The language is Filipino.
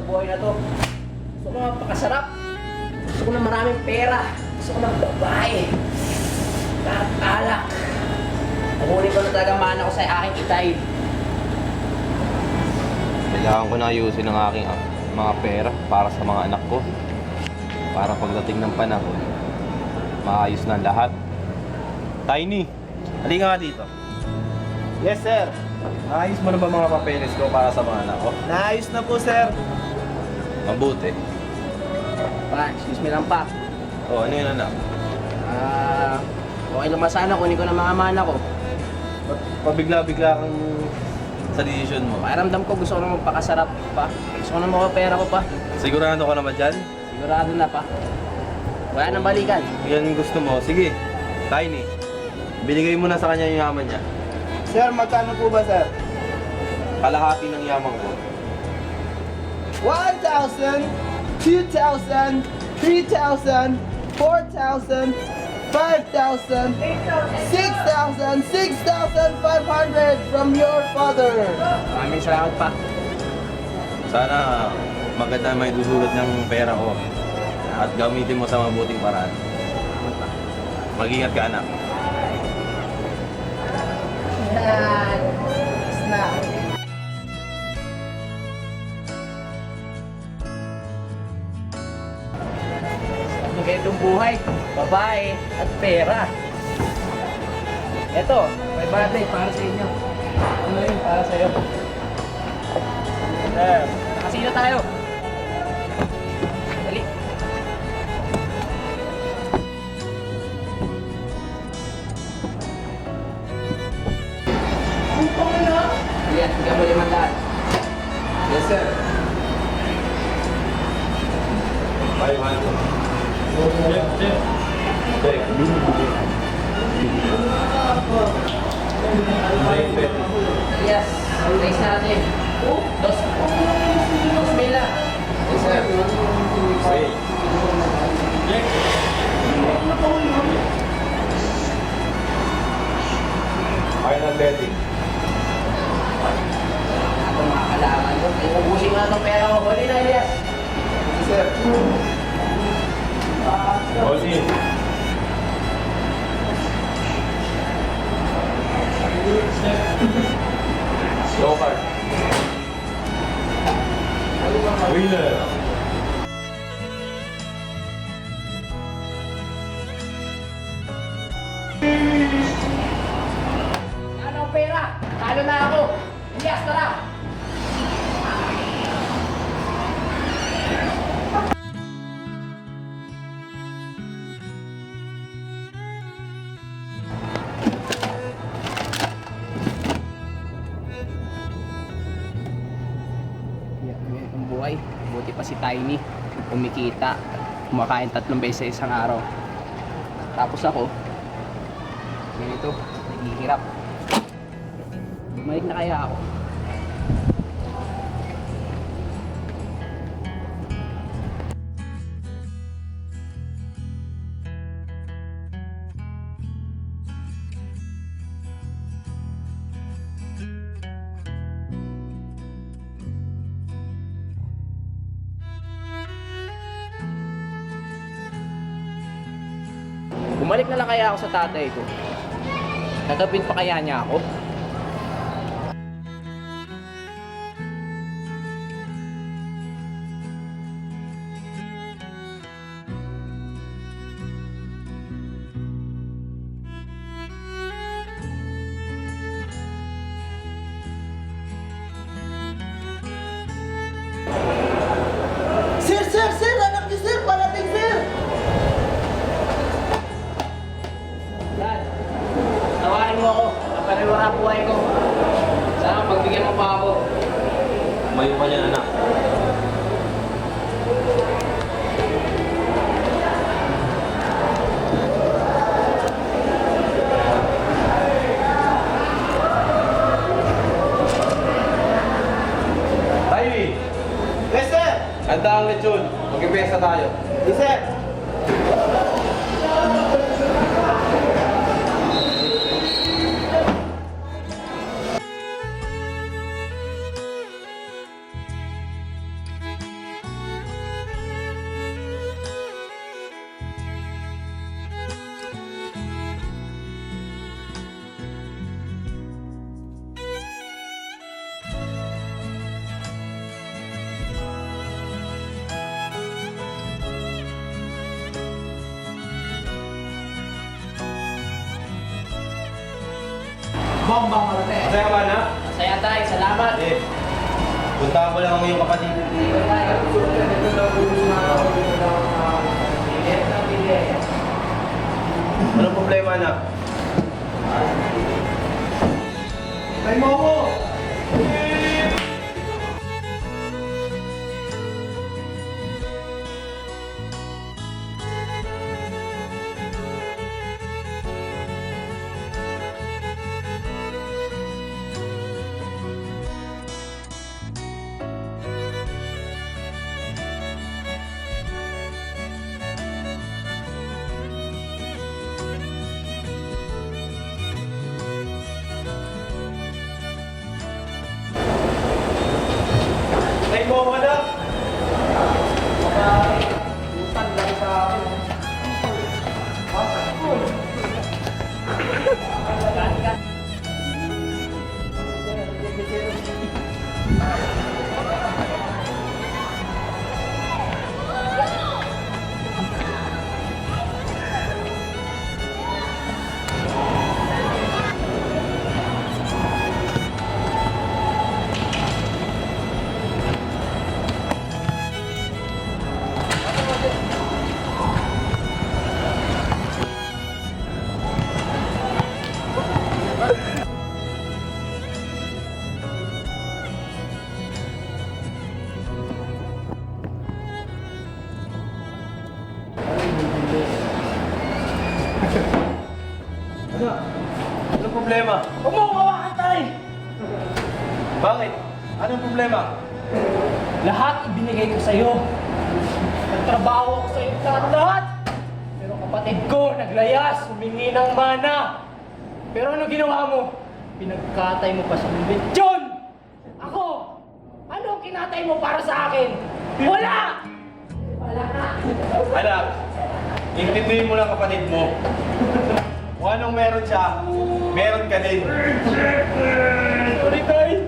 sa buhay na to. Gusto ko na pakasarap. Gusto ko na maraming pera. Gusto ko na babae. Lahat alak. Kukunin ko na talaga mana ko sa aking itay. Kailangan ko na ayusin ang aking mga pera para sa mga anak ko. Para pagdating ng panahon, maayos na lahat. Tiny, halika nga dito. Yes, sir. Naayos mo na ba mga papeles ko para sa mga anak ko? Naayos na po, sir. Mabuti. Pa, excuse me lang pa. O, ano yun anak? Okay naman sana kunin ko ng mga mana ko. Pabigla-bigla kang sa decision mo. Pakiramdam ko gusto ko na magpakasarap pa. Gusto ko na makapera ko pa. Sigurado ka naman dyan? Sigurado na pa. Wala nang balikan. Yan yung gusto mo. Sige, Tiny. Binigay mo na sa kanya yung yaman niya. Sir, magkano po ba, sir? Kalahati ng yaman ko. 1,000, 2,000, 3,000, 4,000, 5,000, 6,000, 6,500 from your father. Maraming salamat pa. Sana maganda may dudulot ng pera ko. At gamitin mo sa mabuting paraan. Mag-ingat ka, anak. Yan. Snack. Ang ganitong buhay, babae at pera. Eto, may bagay para sa inyo. Ano yun para sa'yo? Nakasino tayo. Dali. Yan, bigyan mo 500. Yes, sir. 500. Yes, raise natin. Dos mila. Yes, sir. Wait. Final betting. Ako mga kalaman mo. Ubusin mo na itong pera mo. Huli na, Elias. Yes, sir. Ozzy. Slow card. Winner. Ano ang pera? Talo na ako. Elias, tara. Ang buhay, buti pa si Tiny, kumikita, kumakain 3 beses sa isang araw. Tapos ako, ganito, naghihirap. Bumalik na kaya ako. Bumalik na lang kaya ako sa tatay ko. Tatapin pa kaya niya ako? Sir, sir, sir! Anak niyo, sir! Parating, sir! Dad, tawarin mo ako. Napariwa ang buhay ko. Sana pagbigyan mo pa ako. Umayo pa niyan, anak. Tiny! Yes, sir! Handa ang lechon. Mag-ipesa tayo. Yes, sir! Bomba malate. Masaya ka na? Masaya tayo, salamat. Eh, puntahan ko lang ang iyong kapatid. Anong problema, anak? Ay mo ako! Ay mo ako, anak! Utang lang sa akin. Anak, anong problema? Huwag mo kawakan tayo! Bakit? Anong problema? Lahat ibinigay ko sa'yo. Nagtrabaho ako sa'yo lahat! Pero kapatid ko, naglayas, humingi ng mana. Pero ano ginawa mo? Pinagkatay mo pa sa lechon! Ako! Ano ang kinatay mo para sa akin? Wala! Wala na! Anak, intindihin mo lang kapatid mo. Kung anong meron siya, meron ka din. Sorry, guys!